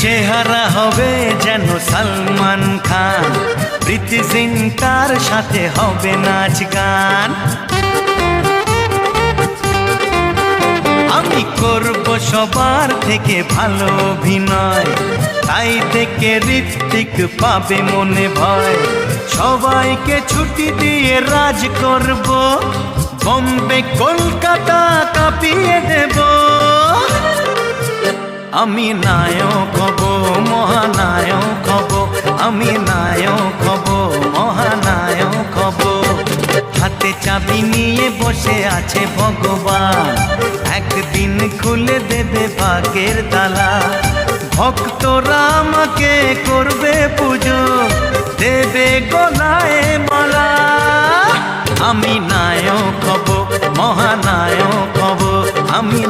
চেহারা হবে যেন সালমান খান, প্রীতি জিন্টার সাথে হবে নাচ গান। আমি করব সবার থেকে ভালো অভিনয়, তাই থেকে ঋত্বিক পাবে মনে ভয়। সবাইকে ছুটি দিয়ে রাজ করব, বম্বে কলকাতা কাঁপিয়ে দেব। আমি নায়ক হব, মহানায়ক হব, আমি নায়ক হব, মহানায়ক হব। হাতে চাবি নিয়ে বসে আছে ভগবান, একদিন খুলে দেবে ভাগ্যের তালা। ভক্তরা আমাকে করবে পুজো, দেবে গলায় মালা। আমি নায়ক হব, মহানায়ক হব, আমি